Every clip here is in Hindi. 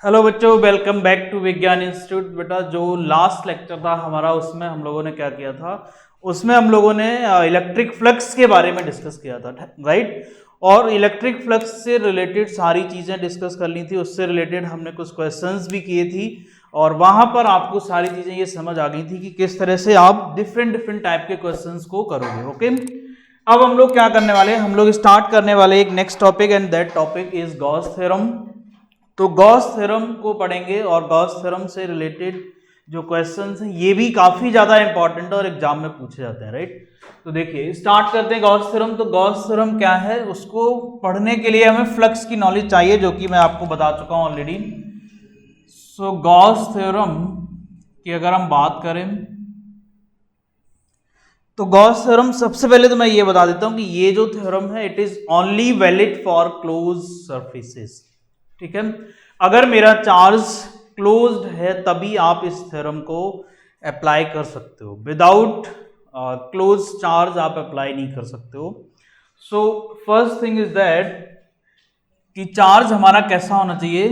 हेलो बच्चों, वेलकम बैक टू विज्ञान इंस्टीट्यूट। बेटा, जो लास्ट लेक्चर था हमारा उसमें हम लोगों ने क्या किया था, उसमें हम लोगों ने इलेक्ट्रिक फ्लक्स के बारे में डिस्कस किया था, राइट। और इलेक्ट्रिक फ्लक्स से रिलेटेड सारी चीज़ें डिस्कस कर ली थी, उससे रिलेटेड हमने कुछ क्वेश्चंस भी किए थी और वहां पर आपको सारी चीज़ें ये समझ आ गई थी कि किस तरह से आप डिफरेंट टाइप के क्वेश्चंस को करोगे। ओके, अब हम लोग क्या करने वाले हैं, हम लोग स्टार्ट करने वाले एक next topic and that topic is Gauss theorem. तो गॉस थ्योरम को पढ़ेंगे और गॉस थ्योरम से रिलेटेड जो क्वेश्चंस हैं ये भी काफी ज्यादा इंपॉर्टेंट है और एग्जाम में पूछे जाते हैं, राइट। तो देखिए स्टार्ट करते हैं गॉस थ्योरम। तो गॉस थ्योरम क्या है, उसको पढ़ने के लिए हमें फ्लक्स की नॉलेज चाहिए, जो कि मैं आपको बता चुका हूं ऑलरेडी। सो गॉस थ्योरम की अगर हम बात करें तो गॉस थ्योरम सबसे पहले तो मैं ये बता देता हूं कि ये जो थ्योरम है it is only valid for close surfaces. ठीक है, अगर मेरा चार्ज क्लोज्ड है तभी आप इस थ्योरम को अप्लाई कर सकते हो, विदाउट क्लोज चार्ज आप अप्लाई नहीं कर सकते हो। So first thing is that कि चार्ज हमारा कैसा होना चाहिए,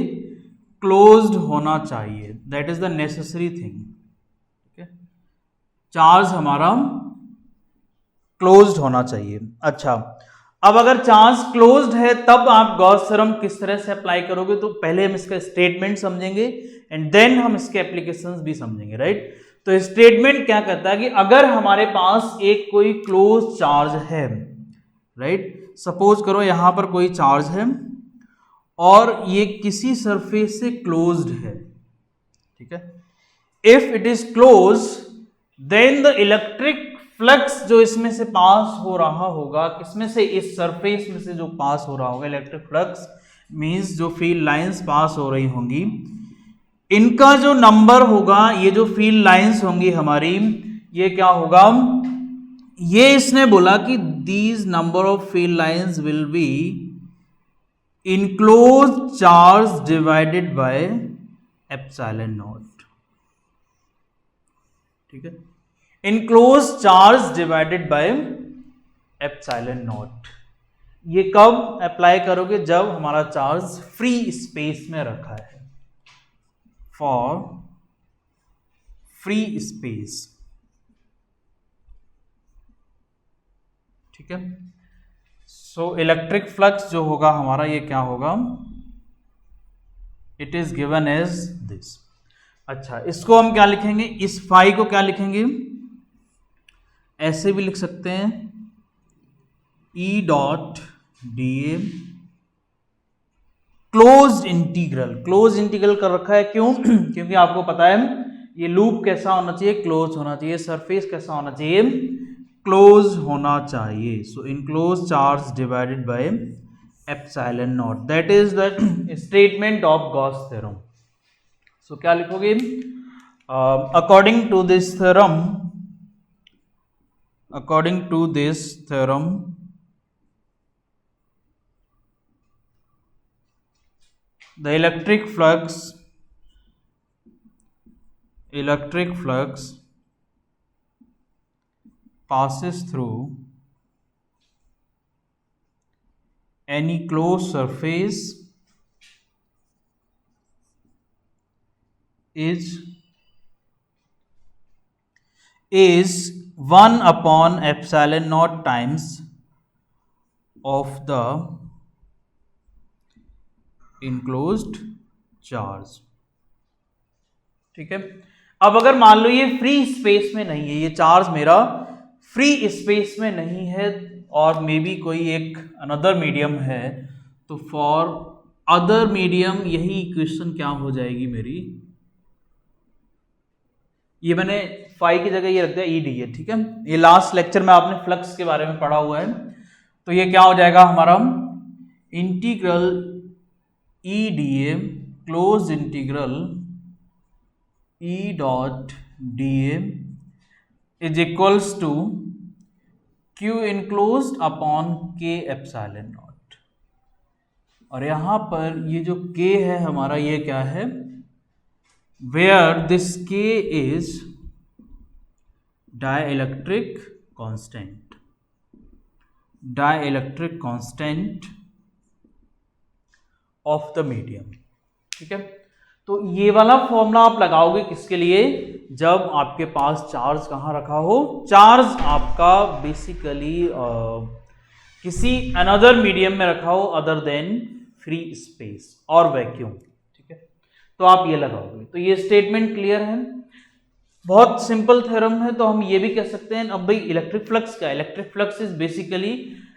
क्लोज्ड होना चाहिए, that is the necessary thing. ठीक है, चार्ज हमारा क्लोज्ड होना चाहिए। अच्छा, अब अगर चार्ज क्लोज्ड है तब आप गॉस थ्योरम किस तरह से अप्लाई करोगे, तो पहले हम इसका स्टेटमेंट समझेंगे एंड देन हम इसके एप्लीकेशंस भी समझेंगे, राइट। तो स्टेटमेंट क्या कहता है कि अगर हमारे पास एक कोई क्लोज चार्ज है, राइट, सपोज करो यहां पर कोई चार्ज है और ये किसी सरफेस से क्लोज्ड है, ठीक है। If it is close then the electric flux जो इसमें से पास हो रहा होगा, किसमें से, इस सरफेस में से जो पास हो रहा होगा, इलेक्ट्रिक फ्लक्स मींस जो फील्ड लाइंस पास हो रही होंगी, इनका जो नंबर होगा, ये जो फील्ड लाइंस होंगी हमारी, ये क्या होगा, ये इसने बोला कि these number of field lines will be enclose charge divided by epsilon not. ठीक है, enclose charge divided by epsilon not. ये कब अप्लाई करोगे, जब हमारा चार्ज फ्री स्पेस में रखा है, फॉर फ्री स्पेस। ठीक है, सो इलेक्ट्रिक फ्लक्स जो होगा हमारा, ये क्या होगा, it is given as this. अच्छा, इसको हम क्या लिखेंगे, इस फाई को क्या लिखेंगे, ऐसे भी लिख सकते हैं, ई dot D A close integral. Close integral कर रखा है क्यों क्योंकि आपको पता है ये लूप कैसा होना चाहिए, क्लोज होना चाहिए, सरफेस कैसा होना चाहिए, क्लोज होना चाहिए। So enclose charge divided by epsilon naught, that is the statement of Gauss theorem. सो क्या लिखोगे, according to this theorem, according to this theorem, the electric flux passes through any closed surface is 1 upon epsilon naught times of the enclosed charge। ठीक है, अब अगर मान लो ये फ्री स्पेस में नहीं है, ये चार्ज मेरा फ्री स्पेस में नहीं है और मे बी कोई एक अनदर मीडियम है, तो फॉर अदर मीडियम यही इक्वेशन क्या हो जाएगी मेरी, ये मैंने फाई की जगह ये रख दिया ई डी ए। ठीक है, ये लास्ट लेक्चर में आपने फ्लक्स के बारे में पढ़ा हुआ है, तो ये क्या हो जाएगा हमारा, integral E D A close integral E dot D A is equals to Q enclosed upon के एप्सिलॉन नॉट। और यहां पर ये जो के है हमारा, ये क्या है, where this K is dielectric constant, dielectric constant of the medium। ठीक है, तो ये वाला फॉर्मूला आप लगाओगे किसके लिए, जब आपके पास चार्ज कहाँ रखा हो, चार्ज आपका बेसिकली किसी अनदर मीडियम में रखा हो अदर देन फ्री स्पेस और वैक्यूम, ठीक है, तो आप ये लगाओगे। तो ये स्टेटमेंट क्लियर है, बहुत सिंपल थ्योरम है। तो हम ये भी कह सकते हैं, अब भाई इलेक्ट्रिक फ्लक्स क्या है, electric flux is basically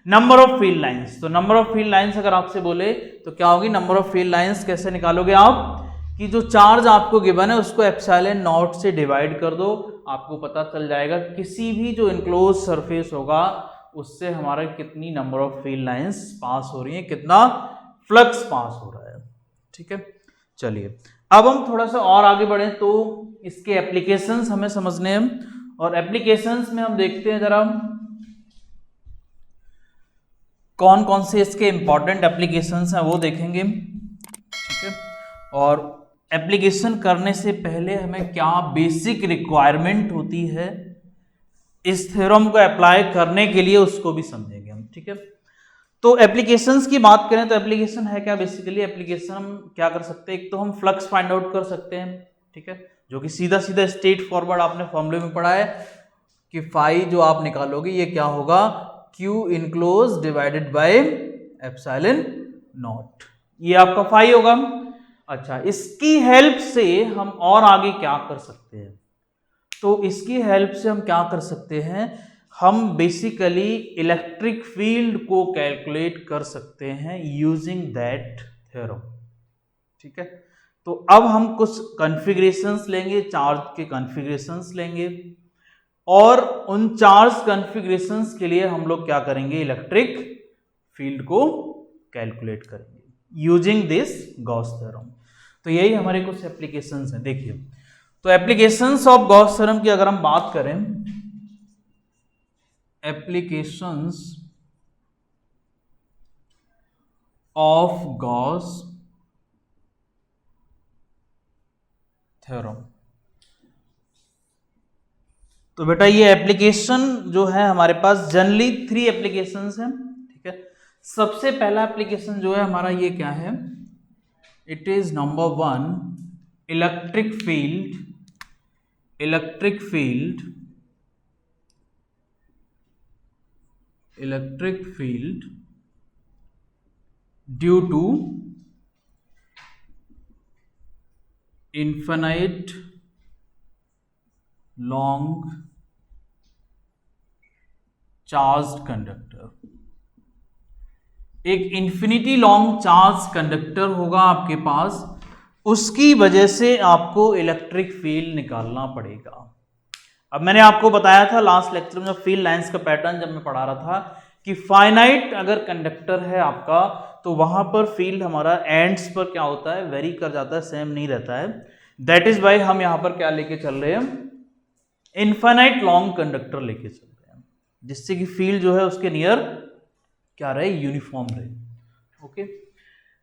number of field lines. तो नंबर ऑफ फील्ड लाइंस अगर आपसे बोले तो क्या होगी, नंबर ऑफ फील्ड लाइंस कैसे निकालोगे आप, कि जो चार्ज आपको गिवन है उसको एप्सिलॉन नॉट से डिवाइड कर दो, आपको पता चल जाएगा किसी भी जो इनक्लोज सरफेस होगा उससे हमारा कितनी number of field lines pass हो रही है, कितना फ्लक्स पास हो रहा है, ठीक है। चलिए अब हम थोड़ा सा और आगे बढ़े तो इसके एप्लीकेशंस हमें समझने हैं, और एप्लीकेशंस में हम देखते हैं जरा कौन कौन से इसके इंपॉर्टेंट एप्लीकेशंस हैं वो देखेंगे, ठीक है। और एप्लीकेशन करने से पहले हमें क्या बेसिक रिक्वायरमेंट होती है इस थ्योरम को अप्लाई करने के लिए, उसको भी समझेंगे हम, ठीक है। तो एप्लीकेशंस की बात करें तो एप्लीकेशन है क्या, बेसिकली एप्लीकेशन हम क्या कर सकते हैं, एक तो हम फ्लक्स फाइंड आउट कर सकते हैं, ठीक है, जो कि सीधा सीधा स्ट्रेट फॉरवर्ड आपने फॉर्मूले में पढ़ा है कि फाई जो आप निकालोगे ये क्या होगा, Q enclose divided by epsilon not, ये आपका फाई होगा। अच्छा, इसकी हेल्प से हम और आगे क्या कर सकते हैं, तो इसकी हेल्प से हम क्या कर सकते हैं, हम बेसिकली इलेक्ट्रिक फील्ड को कैलकुलेट कर सकते हैं यूजिंग दैट थ्योरम, ठीक है। तो अब हम कुछ कॉन्फ़िगरेशंस लेंगे, चार्ज के कॉन्फ़िगरेशंस लेंगे, और उन चार्ज कॉन्फ़िगरेशंस के लिए हम लोग क्या करेंगे, इलेक्ट्रिक फील्ड को कैलकुलेट करेंगे यूजिंग दिस गॉस थ्योरम। तो यही हमारे कुछ एप्लीकेशंस हैं। देखिए, तो एप्लीकेशंस ऑफ गॉस थ्योरम की अगर हम बात करें, एप्लीकेशंस ऑफ गॉस थ्योरम, तो बेटा ये एप्लीकेशन जो है हमारे पास जनरली 3 एप्लीकेशंस हैं, ठीक है। सबसे पहला एप्लीकेशन जो है हमारा ये क्या है, it is number 1 electric field due to infinite long charged conductor. एक इन्फिनिटी लॉन्ग चार्ज कंडक्टर होगा आपके पास, उसकी वजह से आपको इलेक्ट्रिक फील्ड निकालना पड़ेगा। अब मैंने आपको बताया था लास्ट लेक्चर में, फील्ड लाइंस का पैटर्न जब मैं पढ़ा रहा था, कि फाइनाइट अगर कंडक्टर है आपका तो वहां पर फील्ड हमारा एंड्स पर क्या होता है, वेरी कर जाता है, सेम नहीं रहता है। दैट इज वाई हम यहां पर क्या लेके चल रहे हैं, इनफाइनाइट लॉन्ग कंडक्टर लेके चल रहे हैं, जिससे कि फील्ड जो है उसके नियर क्या रहे, यूनिफॉर्म रहे। ओके,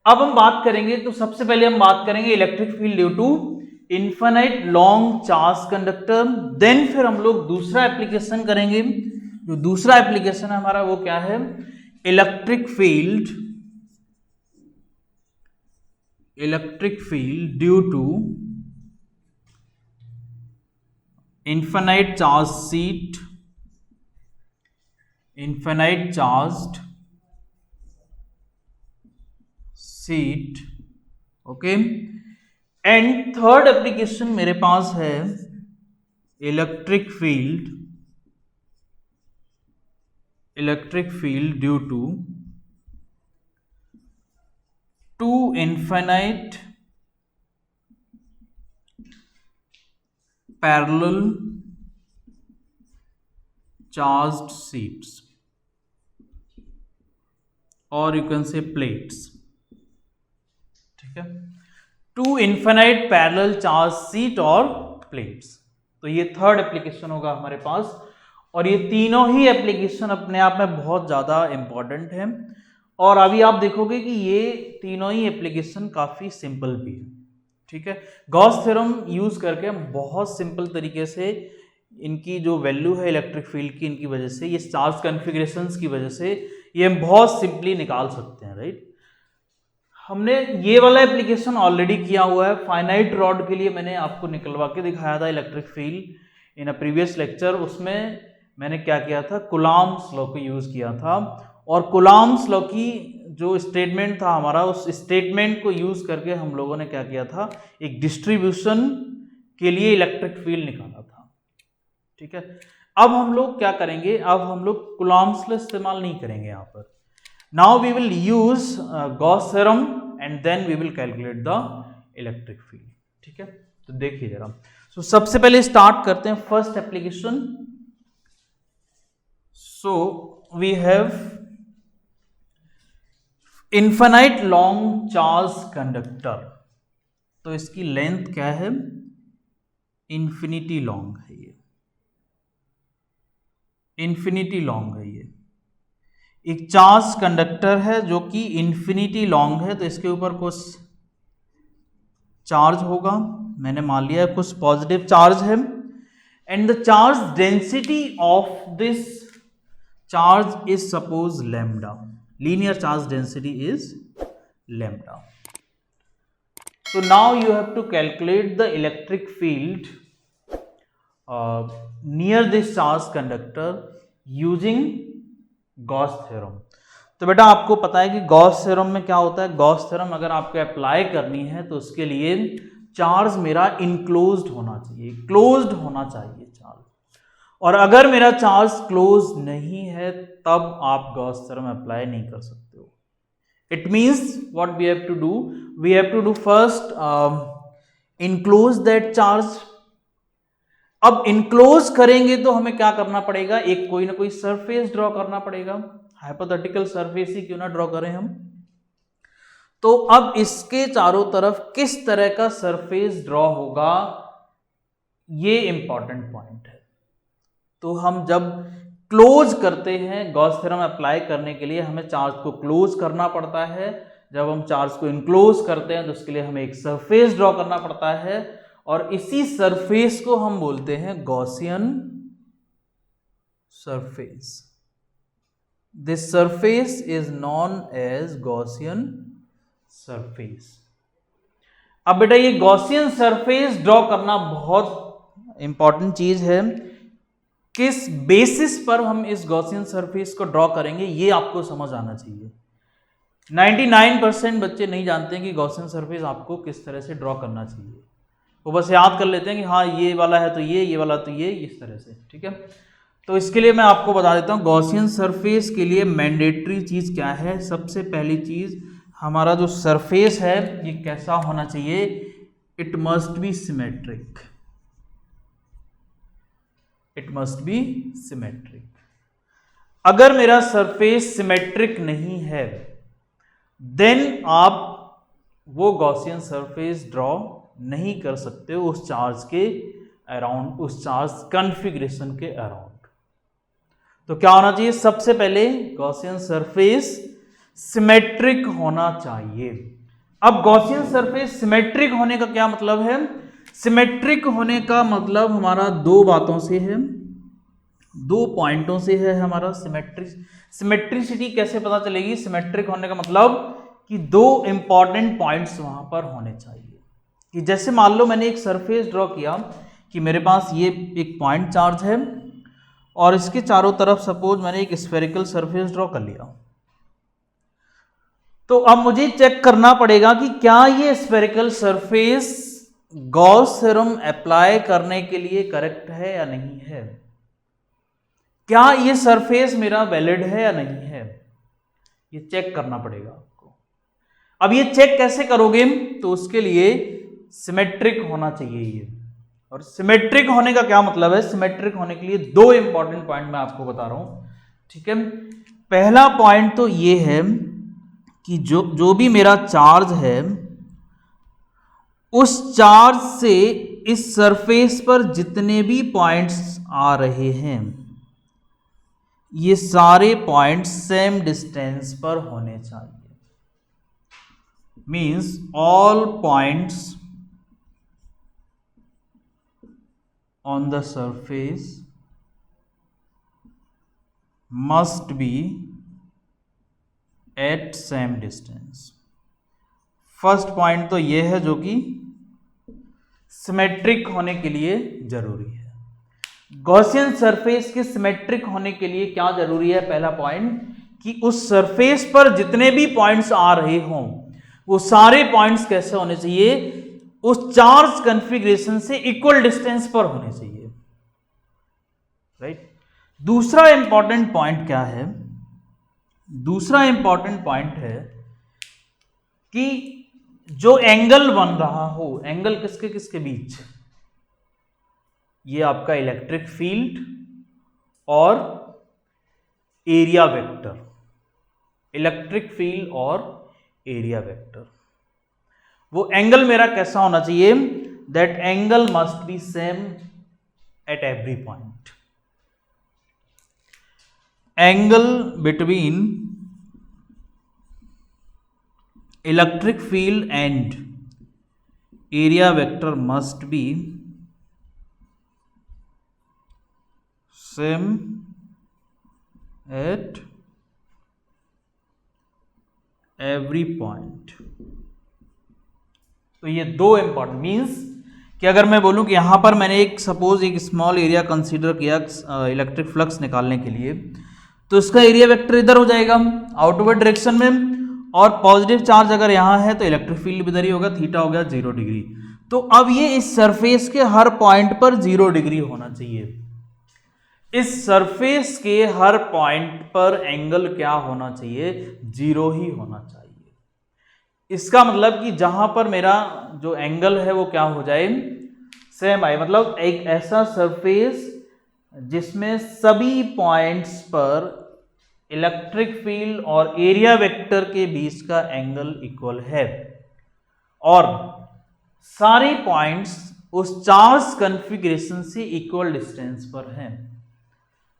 अब हम बात करेंगे, तो सबसे पहले हम बात करेंगे electric field due to infinite long charge conductor. Then फिर हम लोग दूसरा एप्लीकेशन करेंगे, जो दूसरा एप्लीकेशन है हमारा वो क्या है, electric field due to infinite charged seat, okay. And third application मेरे पास है electric field due to two infinite parallel charged seats, और यू कैन से प्लेट्स, ठीक है। Two infinite parallel charge seat और प्लेट्स, तो ये थर्ड एप्लीकेशन होगा हमारे पास। और ये तीनों ही एप्लीकेशन अपने आप में बहुत ज़्यादा इंपॉर्टेंट है, और अभी आप देखोगे कि ये तीनों ही एप्लीकेशन काफ़ी सिंपल भी है, ठीक है। गॉस थ्योरम यूज करके हम बहुत सिंपल तरीके से इनकी जो वैल्यू है इलेक्ट्रिक फील्ड की, इनकी वजह से, ये चार्ज कॉन्फ़िगरेशंस की वजह से, ये हम बहुत सिंपली निकाल सकते हैं, राइट। हमने ये वाला एप्लीकेशन ऑलरेडी किया हुआ है। फाइनाइट रॉड के लिए मैंने आपको निकलवा के दिखाया था electric field in a previous lecture. उसमें मैंने क्या किया था, कूलॉम्स लॉ को यूज किया था, और कूलॉम्स लॉ की जो स्टेटमेंट था हमारा, उस स्टेटमेंट को यूज करके हम लोगों ने क्या किया था, एक डिस्ट्रीब्यूशन के लिए इलेक्ट्रिक फील्ड निकाला था। ठीक है, अब हम लोग क्या करेंगे, अब हम लोग कूलॉम्स लॉ इस्तेमाल नहीं करेंगे यहाँ पर। Now we will use Gauss theorem and then we will calculate the electric field. ठीक है, तो देखिए जरा। सो सबसे पहले स्टार्ट करते हैं first application. So we have infinite long charge conductor. तो इसकी लेंथ क्या है, इन्फिनिटी लॉन्ग है ये, इन्फिनिटी लॉन्ग है ये। एक चार्ज कंडक्टर है जो कि इन्फिनिटी लॉन्ग है, तो इसके ऊपर कुछ चार्ज होगा, मैंने मान लिया कुछ पॉजिटिव चार्ज है, and the charge density of this charge is suppose lambda, linear charge density is lambda. So now you have to calculate the electric field near this charge conductor using Gauss theorem. तो बेटा आपको पता है कि गॉस थ्योरम में क्या होता है, गॉस थ्योरम अगर आपको अप्लाई करनी है तो उसके लिए चार्ज मेरा इनक्लोज्ड होना चाहिए, क्लोज्ड होना चाहिए चार्ज, और अगर मेरा चार्ज क्लोज नहीं है तब आप गॉस थ्योरम अप्लाई नहीं कर सकते हो। It means what we have to do, we have to do first enclose that charge. अब इनक्लोज करेंगे तो हमें क्या करना पड़ेगा, एक कोई ना कोई सरफेस ड्रॉ करना पड़ेगा, हाइपोथेटिकल सरफेस ही क्यों ना ड्रॉ करें हम। तो अब इसके चारों तरफ किस तरह का सरफेस ड्रॉ होगा, ये इंपॉर्टेंट पॉइंट है। तो हम जब क्लोज करते हैं, गॉस थ्योरम अप्लाई करने के लिए हमें चार्ज को क्लोज करना पड़ता है। जब हम चार्ज को इनक्लोज करते हैं तो उसके लिए हमें एक सरफेस ड्रॉ करना पड़ता है, और इसी सरफेस को हम बोलते हैं Gaussian surface. This surface is known as Gaussian surface. अब बेटा ये गॉसियन सरफेस ड्रॉ करना बहुत इंपॉर्टेंट चीज है। किस बेसिस पर हम इस गॉसियन सरफेस को ड्रॉ करेंगे ये आपको समझ आना चाहिए। 99% बच्चे नहीं जानते हैं कि गॉसियन सरफेस आपको किस तरह से ड्रॉ करना चाहिए, वो बस याद कर लेते हैं कि हाँ ये वाला है तो ये वाला तो ये, इस तरह से। ठीक है, तो इसके लिए मैं आपको बता देता हूँ गॉसियन सरफेस के लिए मैंडेटरी चीज क्या है। सबसे पहली चीज, हमारा जो सरफेस है ये कैसा होना चाहिए, it must be symmetric, it must be symmetric. अगर मेरा सरफेस सिमेट्रिक नहीं है देन आप वो गॉसियन सरफेस ड्रॉ नहीं कर सकते हो उस चार्ज के अराउंड, उस चार्ज कॉन्फ़िगरेशन के अराउंड। तो क्या होना चाहिए, सबसे पहले गॉसियन सरफेस सिमेट्रिक होना चाहिए। अब गॉसियन सरफेस सिमेट्रिक होने का क्या मतलब है, सिमेट्रिक होने का मतलब हमारा दो बातों से है, दो पॉइंटों से है हमारा। सिमेट्रिसिटी कैसे पता चलेगी, सिमेट्रिक होने का मतलब कि दो इंपॉर्टेंट पॉइंट्स वहां पर होने चाहिए। कि जैसे मान लो मैंने एक सरफेस ड्रॉ किया कि मेरे पास ये एक पॉइंट चार्ज है और इसके चारों तरफ सपोज मैंने एक स्फेरिकल सरफेस ड्रॉ कर लिया, तो अब मुझे चेक करना पड़ेगा कि क्या ये spherical surface Gauss theorem apply करने के लिए करेक्ट है या नहीं है, क्या ये सरफेस मेरा वैलिड है या नहीं है, ये चेक करना पड़ेगा आपको। अब ये चेक कैसे करोगे, तो उसके लिए सिमेट्रिक होना चाहिए ये। और सिमेट्रिक होने का क्या मतलब है, सिमेट्रिक होने के लिए दो इंपॉर्टेंट पॉइंट मैं आपको बता रहा हूं। ठीक है, पहला पॉइंट तो ये है कि जो भी मेरा चार्ज है उस चार्ज से इस सरफेस पर जितने भी पॉइंट्स आ रहे हैं ये सारे पॉइंट्स सेम डिस्टेंस पर होने चाहिए। Means all points on the surface must be at same distance. First point तो ये है जो कि सिमेट्रिक होने के लिए जरूरी है। गॉसियन सरफेस के सिमेट्रिक होने के लिए क्या जरूरी है? पहला पॉइंट कि उस सरफेस पर जितने भी पॉइंट्स आ रहे हों वो सारे पॉइंट्स कैसे होने चाहिए? उस चार्ज कॉन्फ़िगरेशन से इक्वल डिस्टेंस पर होने चाहिए, राइट। दूसरा इंपॉर्टेंट पॉइंट क्या है? दूसरा इंपॉर्टेंट पॉइंट है कि जो एंगल बन रहा हो, एंगल किसके किसके बीच? ये आपका इलेक्ट्रिक फील्ड और एरिया वेक्टर, इलेक्ट्रिक फील्ड और एरिया वेक्टर, वो एंगल मेरा कैसा होना चाहिए? That angle must be same at every point. Angle between electric field and area vector must be same at every point. तो ये दो इंपॉर्टेंट मीन्स कि अगर मैं बोलूं कि यहां पर मैंने एक सपोज एक स्मॉल एरिया कंसीडर किया इलेक्ट्रिक फ्लक्स निकालने के लिए, तो इसका एरिया वेक्टर इधर हो जाएगा आउटवर्ड डायरेक्शन में, और पॉजिटिव चार्ज अगर यहां है तो इलेक्ट्रिक फील्ड इधर ही होगा, थीटा हो गया 0 डिग्री। तो अब ये इस सरफेस के हर पॉइंट पर 0 डिग्री होना चाहिए। इस सरफेस के हर पॉइंट पर एंगल क्या होना चाहिए? 0 ही होना चाहिए। इसका मतलब कि जहां पर मेरा जो एंगल है वो क्या हो जाए? सेम आए। मतलब एक ऐसा सरफेस जिसमें सभी पॉइंट्स पर इलेक्ट्रिक फील्ड और एरिया वेक्टर के बीच का एंगल इक्वल है, और सारे पॉइंट्स उस चार्ज कॉन्फ़िगरेशन से इक्वल डिस्टेंस पर हैं।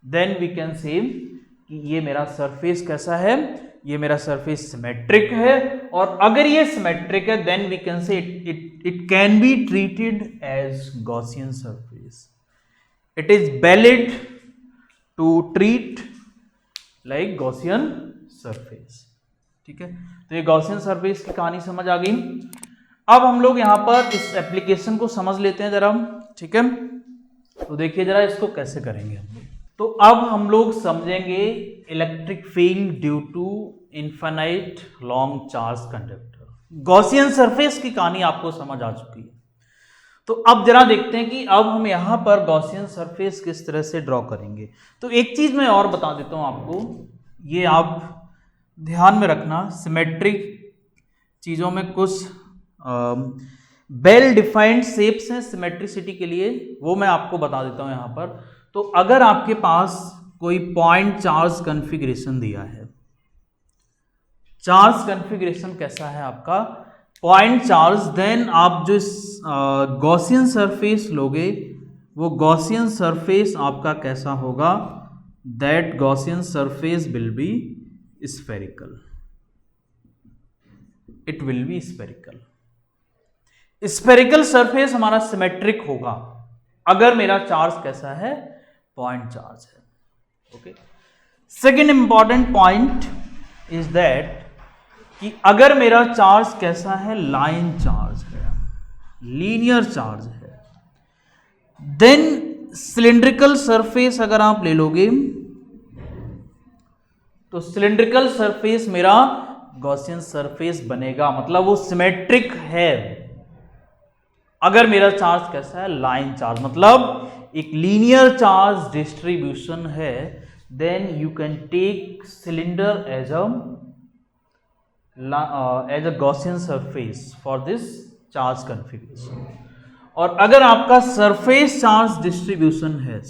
देन वी कैन से कि ये मेरा सरफेस कैसा है? ये मेरा सरफेस सिमेट्रिक है, और अगर ये सिमेट्रिक है then we can say it can be treated as Gaussian surface. It is valid to treat like Gaussian surface. ठीक है, तो ये गॉसियन सरफेस की कहानी समझ आ गई। अब हम लोग यहां पर इस एप्लीकेशन को समझ लेते हैं जरा। ठीक है, तो देखिए जरा इसको कैसे करेंगे हम लोग। तो अब हम लोग समझेंगे electric field due to infinite long charge conductor. Gaussian surface की कहानी आपको समझ आ चुकी है। तो अब जरा देखते हैं कि अब हम यहां पर गॉसियन सरफेस किस तरह से ड्रॉ करेंगे। तो एक चीज मैं और बता देता हूं आपको, ये आप ध्यान में रखना, सिमेट्रिक चीजों में कुछ वेल डिफाइंड शेप्स हैं सिमेट्रिसिटी के लिए, वो मैं आपको बता देता हूं यहां पर। तो अगर आपके पास कोई पॉइंट चार्ज कॉन्फ़िगरेशन दिया है, चार्ज कॉन्फ़िगरेशन कैसा है आपका? पॉइंट चार्ज, देन आप जो गॉसियन सरफेस लोगे वो गॉसियन सरफेस आपका कैसा होगा? That Gaussian surface will be spherical. It will be spherical. Spherical surface हमारा सिमेट्रिक होगा अगर मेरा चार्ज कैसा है? पॉइंट चार्ज है। Okay, second important point is that कि अगर मेरा चार्ज कैसा है? लाइन चार्ज है, लीनियर चार्ज है, देन सिलिंड्रिकल सरफेस अगर आप ले लोगे तो सिलिंड्रिकल सरफेस मेरा गॉसियन सरफेस बनेगा, मतलब वो सिमेट्रिक है। अगर मेरा चार्ज कैसा है? लाइन चार्ज, मतलब एक लीनियर चार्ज डिस्ट्रीब्यूशन है, then you can take cylinder as a Gaussian surface for this charge configuration. और अगर आपका सरफेस चार्ज डिस्ट्रीब्यूशन है,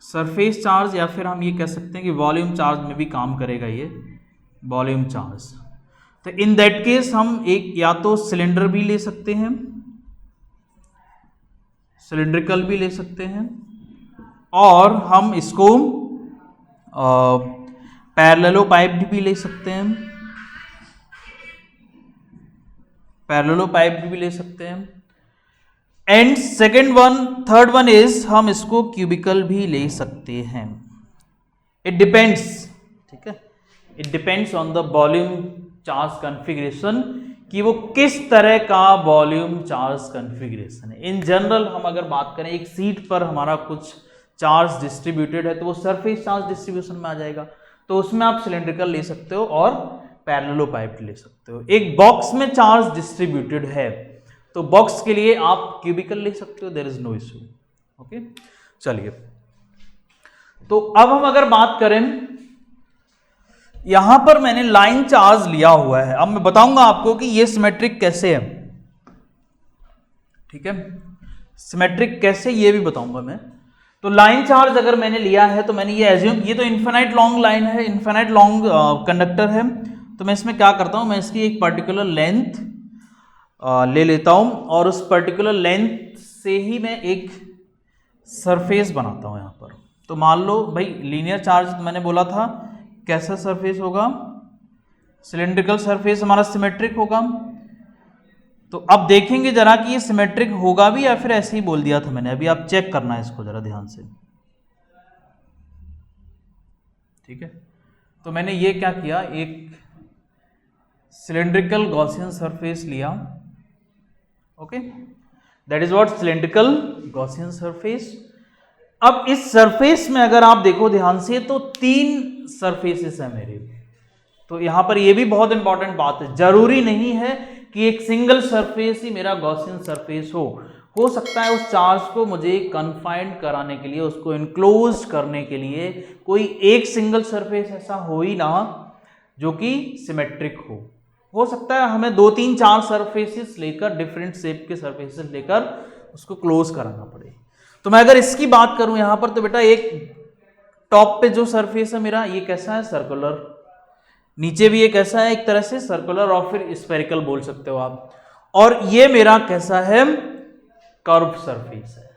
सरफेस चार्ज, या फिर हम ये कह सकते हैं कि वॉल्यूम चार्ज में भी काम करेगा ये, वॉल्यूम चार्ज, तो इन दैट केस हम एक या तो सिलेंडर भी ले सकते हैं, सिलिंड्रिकल भी ले सकते हैं, और हम इसको पैरेललो पाइप्ड भी ले सकते हैं, पैरेललो पाइप्ड भी ले सकते हैं। एंड थर्ड वन इज हम इसको क्यूबिकल भी ले सकते हैं। इट डिपेंड्स, ठीक है, it depends on the volume charge configuration कि वो किस तरह का वॉल्यूम चार्ज कॉन्फ़िगरेशन है। इन जनरल हम अगर बात करें, एक सीट पर हमारा कुछ चार्ज डिस्ट्रीब्यूटेड है तो वो सरफेस चार्ज डिस्ट्रीब्यूशन में आ जाएगा, तो उसमें आप सिलेंड्रिकल ले सकते हो और पैरेललोपाइप्ड ले सकते हो। एक बॉक्स में चार्ज डिस्ट्रीब्यूटेड है तो बॉक्स के लिए आप क्यूबिकल ले सकते हो, there is no issue. Okay, चलिए, तो अब हम अगर बात करें, यहां पर मैंने लाइन चार्ज लिया हुआ है। अब मैं बताऊंगा आपको कि ये सिमेट्रिक कैसे है, ठीक है, सिमेट्रिक कैसे ये भी बताऊंगा मैं। तो लाइन चार्ज अगर मैंने लिया है तो मैंने ये एज्यूम, ये तो इन्फिनाइट लॉन्ग लाइन है, इन्फिनाइट लॉन्ग कंडक्टर है, तो मैं इसमें क्या करता हूं, मैं इसकी एक पर्टिकुलर लेंथ ले लेता हूं और उस पर्टिकुलर लेंथ से ही मैं एक सरफेस बनाता हूं यहां पर। तो मान लो भाई लीनियर चार्ज मैंने बोला था, कैसा सरफेस होगा, सिलेंड्रिकल सरफेस हमारा सिमेट्रिक होगा। तो अब देखेंगे जरा कि ये सिमेट्रिक होगा भी या फिर ऐसे ही बोल दिया था मैंने, अभी आप चेक करना है इसको जरा ध्यान से, ठीक है। तो मैंने ये क्या किया, एक सिलेंड्रिकल गॉसियन सरफेस लिया, okay, that is what cylindrical Gaussian surface. अब इस सरफेस में अगर आप देखो ध्यान से तो 3 सरफेसेस है मेरे, तो यहां पर ये भी बहुत इंपॉर्टेंट बात है, जरूरी नहीं है कि एक सिंगल सरफेस ही मेरा गॉसियन सरफेस हो सकता है उस चार्ज को मुझे कन्फाइंड कराने के लिए, उसको इनक्लोज करने के लिए कोई एक सिंगल सरफेस ऐसा हो ही ना जो कि सिमेट्रिक हो सकता है हमें 2, 3, 4 सरफेसेस लेकर, डिफरेंट शेप के सरफेसेस लेकर उसको क्लोज कराना पड़े। तो मैं अगर इसकी बात करूं यहां पर, तो बेटा एक टॉप पे जो सरफेस है मेरा, ये कैसा है, सर्कुलर, नीचे भी ये कैसा है, एक तरह से सर्कुलर और फिर स्फेरिकल बोल सकते हो आप, और ये मेरा कैसा है, कर्व सरफेस है,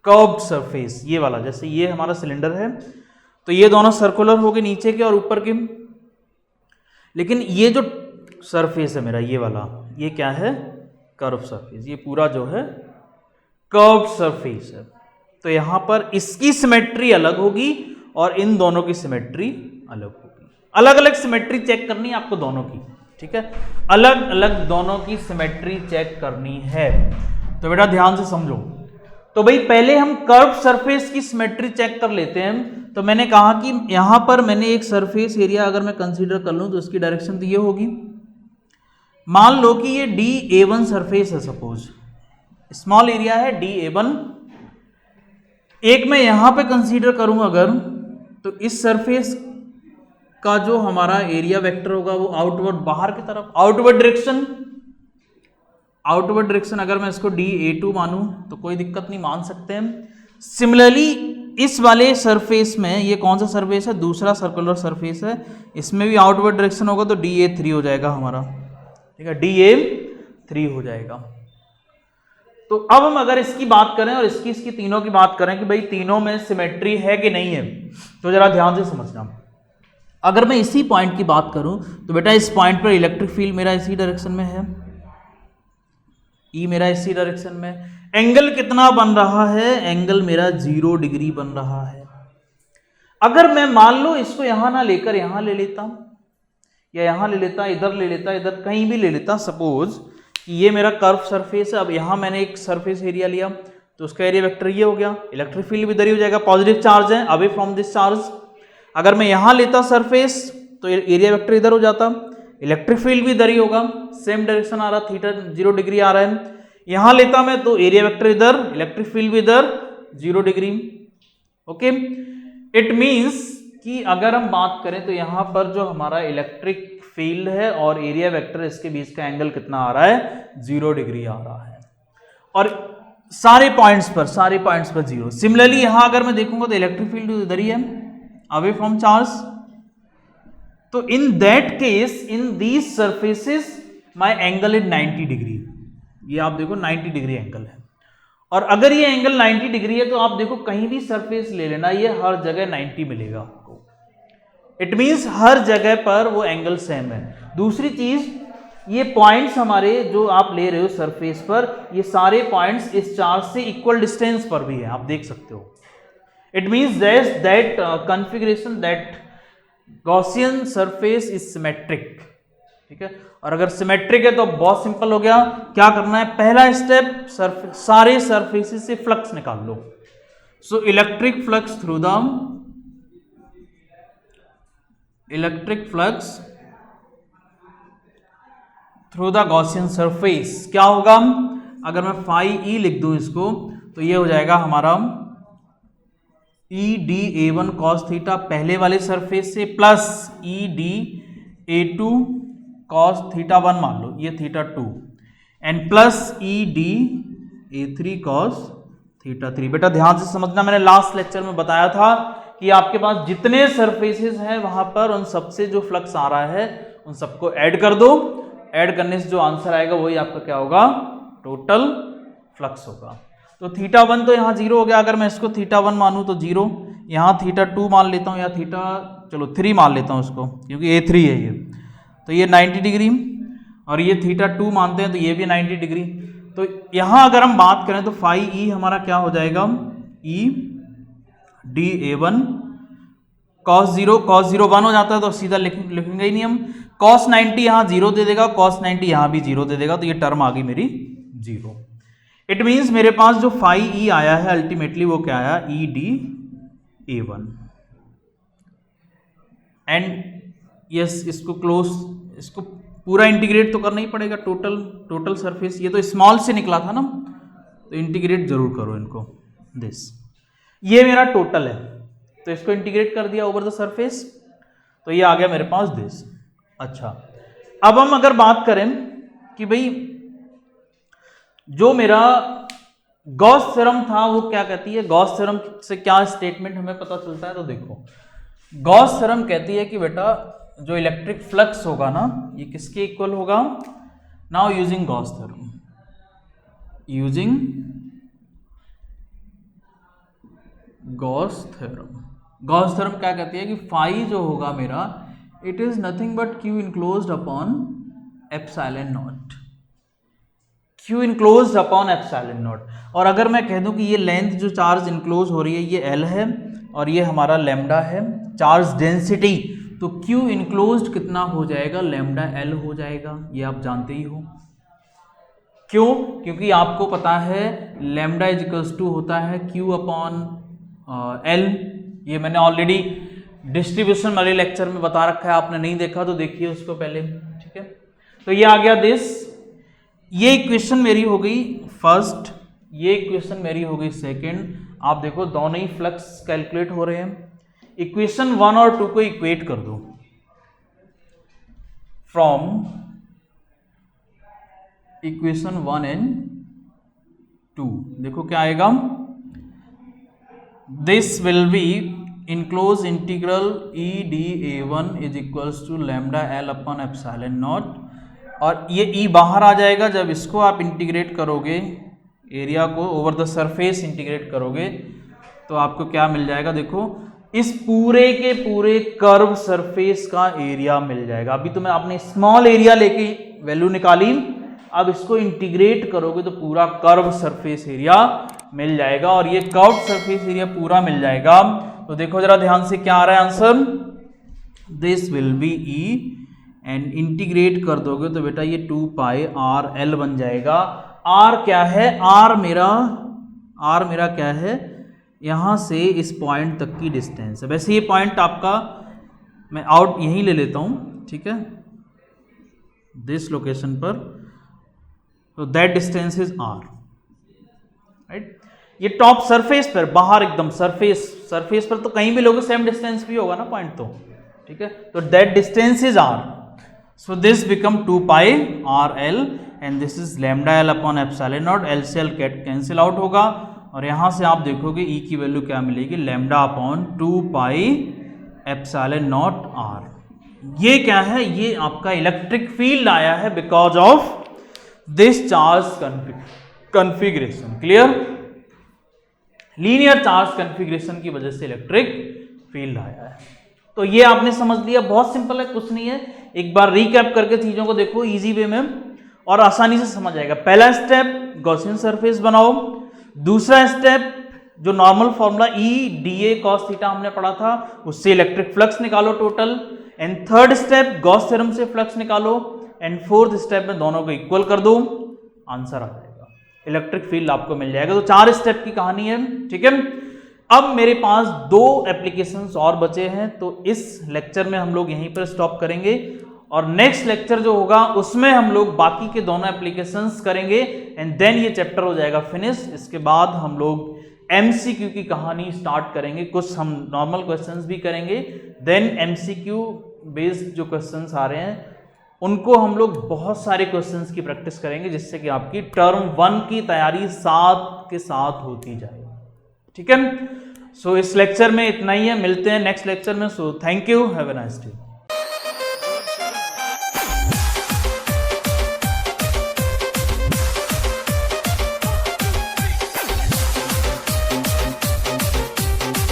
कर्व्ड सरफेस, ये वाला, जैसे ये हमारा सिलेंडर है तो ये दोनों सर्कुलर हो गए नीचे के और ऊपर के, लेकिन ये जो सरफेस है मेरा ये वाला, ये क्या है, कर्व सरफेस, ये पूरा जो है कर्व्ड सरफेस है। तो यहां पर इसकी सिमेट्री अलग होगी और इन दोनों की सिमेट्री अलग होगी। अलग अलग सिमेट्री चेक करनी है आपको दोनों की, ठीक है, अलग अलग दोनों की सिमेट्री चेक करनी है, तो बेटा ध्यान से समझो। तो भाई पहले हम कर्व सरफेस की सिमेट्री चेक कर लेते हैं। तो मैंने कहा कि यहां पर मैंने एक सरफेस एरिया अगर मैं कंसीडर कर लूं तो उसकी डायरेक्शन तो ये होगी, मान लो कि ये DA1 सरफेस है, सपोज स्मॉल एरिया है DA1, एक मैं यहां पे कंसीडर करूं अगर, तो इस सरफेस का जो हमारा एरिया वेक्टर होगा वो आउटवर्ड, बाहर की तरफ, आउटवर्ड डायरेक्शन अगर मैं इसको DA2 मानूं तो कोई दिक्कत नहीं, मान सकते हैं। सिमिलरली इस वाले सरफेस में, ये कौन सा सरफेस है, दूसरा सर्कुलर सरफेस है, इसमें भी आउटवर्ड डायरेक्शन होगा तो DA3 हो जाएगा हमारा, ठीक है, DA3 हो जाएगा। तो अब हम अगर इसकी बात करें और इसकी तीनों की बात करें कि भाई तीनों में सिमेट्री है कि नहीं है, तो जरा ध्यान से समझना। अगर मैं इसी पॉइंट की बात करूं तो बेटा इस पॉइंट पर इलेक्ट्रिक फील्ड मेरा इसी डायरेक्शन में है, E मेरा इसी डायरेक्शन में, एंगल कितना बन रहा है, एंगल मेरा 0 डिग्री बन रहा है। अगर मैं मान लो इसको यहां ना लेकर यहां ले लेता, या यहां ले लेता, इधर ले लेता, इधर कहीं भी ले लेता, सपोज कि ये मेरा कर्व सरफेस है, अब यहां मैंने एक सरफेस एरिया लिया तो उसका एरिया वेक्टर ये हो गया, इलेक्ट्रिक फील्ड भी इधर ही हो जाएगा, पॉजिटिव चार्ज है अवे फ्रॉम दिस चार्ज। अगर मैं यहां लेता सरफेस तो एरिया वेक्टर इधर हो जाता, इलेक्ट्रिक फील्ड भी इधर ही होगा, सेम डायरेक्शन आ रहा, थीटा 0 डिग्री आ रहा है। यहां लेता मैं तो एरिया वेक्टर इधर, इलेक्ट्रिक फील्ड भी इधर 0 डिग्री। ओके, इट मींस कि अगर हम बात करें तो यहां पर जो हमारा इलेक्ट्रिक फील्ड है और एरिया वेक्टर, इसके बीच का एंगल कितना आ रहा है, 0 डिग्री आ रहा है, और सारे पॉइंट्स पर 0। सिमिलरली यहां अगर मैं देखूंगा तो इलेक्ट्रिक फील्ड इधर ही है, अवे फ्रॉम चार्ज। तो in that case in these surfaces my angle is 90 degree, ये आप देखो 90 डिग्री एंगल है। और अगर ये एंगल 90 डिग्री है तो आप देखो कहीं भी सरफेस ले लेना, ये हर जगह 90 मिलेगा आपको, इट मींस हर जगह पर वो एंगल सेम है। दूसरी चीज, ये पॉइंट्स हमारे जो आप ले रहे हो सरफेस पर, ये सारे पॉइंट्स इस चार्ज से इक्वल डिस्टेंस पर भी है, आप देख सकते हो। It means that configuration, that Gaussian surface is symmetric, ठीक है। और अगर सिमेट्रिक है तो बहुत सिंपल हो गया, क्या करना है, पहला स्टेप सारे सरफेसेस से फ्लक्स निकाल लो। So electric flux through the Gaussian surface क्या होगा, अगर मैं फाई ई लिख दूं इसको तो ये हो जाएगा हमारा E D A one cos theta पहले वाले सरफेस से plus E D A two cos theta one मान लो ये theta two and plus E D A three cos theta three. बेटा ध्यान से समझना, मैंने लास्ट लेक्चर में बताया था कि आपके पास जितने सरफेसेस हैं वहां पर उन सबसे जो फ्लक्स आ रहा है उन सबको ऐड कर दो, ऐड करने से जो आंसर आएगा वही आपका क्या होगा, टोटल फ्लक्स होगा। तो थीटा वन तो यहाँ जीरो हो गया, अगर मैं इसको थीटा वन मानूं तो जीरो, यहाँ थीटा टू मान लेता हूँ या थीटा चलो थ्री मान लेता हूँ इसको क्योंकि ए थ्री है ये, तो ये 90 डिग्री, और ये थीटा टू मानते हैं तो ये भी 90 डिग्री। तो यहाँ अगर हम बात करें तो फाई ई हमारा क्या हो जाएगा, E D A one cos zero 1 हो जाता है तो सीधा लिखेंगे ही नहीं हम, कॉस 90 यहाँ जीरो दे देगा, कॉस 90 यहाँ भी जीरो दे देगा, तो ये टर्म आ गई मेरी जीरो। इट मीन्स मेरे पास जो फाई ई आया है अल्टीमेटली वो क्या आया, E D A one. And yes इसको पूरा इंटीग्रेट तो करना ही पड़ेगा, टोटल सरफेस, ये तो स्मॉल से निकला था ना, तो इंटीग्रेट जरूर करो इनको, दिस ये मेरा टोटल है तो इसको इंटीग्रेट कर दिया ओवर द सरफेस, तो ये आ गया मेरे पास दिस। अच्छा, अब हम अगर बात करें कि भाई जो मेरा गॉस थ्योरम था वो क्या कहती है, गॉस थ्योरम से क्या स्टेटमेंट हमें पता चलता है, तो देखो गॉस थ्योरम कहती है कि बेटा जो इलेक्ट्रिक फ्लक्स होगा ना ये किसके इक्वल होगा, now using Gauss theorem, using Gauss theorem क्या कहती है कि फाई जो होगा मेरा it is nothing but Q enclosed upon epsilon not, Q enclosed upon epsilon naught. और अगर मैं कह दूं कि ये लेंथ जो चार्ज इनक्लोज हो रही है ये एल है और ये हमारा लैम्डा है चार्ज डेंसिटी, तो क्यू इनक्लोज्ड कितना हो जाएगा, लैम्डा एल हो जाएगा, ये आप जानते ही हो। क्यों, क्योंकि आपको पता है लैम्डा इज इक्वल्स टू होता है क्यू अपॉन एल, ये मैंने ऑलरेडी डिस्ट्रीब्यूशन वाले लेक्चर में बता रखा है, आपने नहीं देखा तो देखिए उसको पहले, ठीक है। तो ये आ गया दिस, ये इक्वेशन मेरी हो गई फर्स्ट, ये इक्वेशन मेरी हो गई सेकंड। आप देखो दोनों ही फ्लक्स कैलकुलेट हो रहे हैं, इक्वेशन 1 और 2 को इक्वेट कर दो, फ्रॉम इक्वेशन 1 एंड 2 देखो क्या आएगा, this will be enclose integral E D A one is equals to lambda L upon epsilon naught, और ये ई बाहर आ जाएगा, जब इसको आप इंटीग्रेट करोगे एरिया को ओवर द सरफेस इंटीग्रेट करोगे तो आपको क्या मिल जाएगा, देखो इस पूरे के पूरे कर्व सरफेस का एरिया मिल जाएगा। अभी तो मैं आपने स्मॉल एरिया लेके वैल्यू निकाली, अब इसको इंटीग्रेट करोगे तो पूरा कर्व सरफेस एरिया मिल जाएगा, और ये कर्व सरफेस एरिया पूरा मिल जाएगा। तो देखो जरा ध्यान से क्या आ रहा है answer, this will be E and integrate कर दोगे तो बेटा ये 2 पाई आर एल बन जाएगा। आर क्या है, आर मेरा क्या है, यहां से इस पॉइंट तक की डिस्टेंस है। वैसे ये पॉइंट आपका मैं आउट यहीं ले लेता हूं, ठीक है, दिस लोकेशन पर, तो that distance is R, right. ये टॉप सरफेस पर, बाहर एकदम सरफेस पर तो कहीं भी लोगे सेम डिस्टेंस भी होगा ना पॉइंट, तो ठीक है, तो that distance is R. So this become 2 pi r l and this is lambda l upon epsilon naught, l से l कैंसिल आउट होगा, और यहाँ से आप देखोगे e की वैल्यू क्या मिलेगी, lambda upon 2 pi epsilon not r। ये क्या है, ये आपका इलेक्ट्रिक फील्ड आया है because of this charge configuration, clear, linear charge configuration की वजह से इलेक्ट्रिक फील्ड आया है। तो ये आपने समझ लिया, बहुत सिंपल है, कुछ नहीं है, एक बार रिकैप करके चीजों को देखो इजी वे में और आसानी से समझ आएगा। पहला स्टेप गॉसियन सरफेस बनाओ, दूसरा स्टेप जो normal formula E D A cos theta हमने पढ़ा था उससे इलेक्ट्रिक फ्लक्स निकालो total, and third step Gauss theorem से फ्लक्स निकालो, एंड फोर्थ स्टेप में दोनों को इक्वल कर दो, आंसर आ जाएगा, इलेक्ट्रिक फील्ड आपको मिल जाएगा। तो 4 स्टेप की कहानी है, ठीक है। अब मेरे पास 2 एप्लीकेशंस और बचे हैं, तो इस लेक्चर में हम लोग यहीं पर स्टॉप करेंगे और नेक्स्ट लेक्चर जो होगा उसमें हम लोग बाकी के दोनों एप्लीकेशंस करेंगे एंड देन ये चैप्टर हो जाएगा फिनिश। इसके बाद हम लोग एमसीक्यू की कहानी स्टार्ट करेंगे, कुछ हम नॉर्मल क्वेश्चंस भी करेंगे, देन एमसीक्यू बेस्ड जो क्वेश्चंस आ रहे हैं उनको हम लोग बहुत सारे क्वेश्चंस की प्रैक्टिस करेंगे, जिससे कि आपकी टर्म 1 की तैयारी साथ के साथ होती जाए, ठीक है। सो इस लेक्चर में इतना ही है, मिलते हैं नेक्स्ट लेक्चर में। So thank you, have a nice day.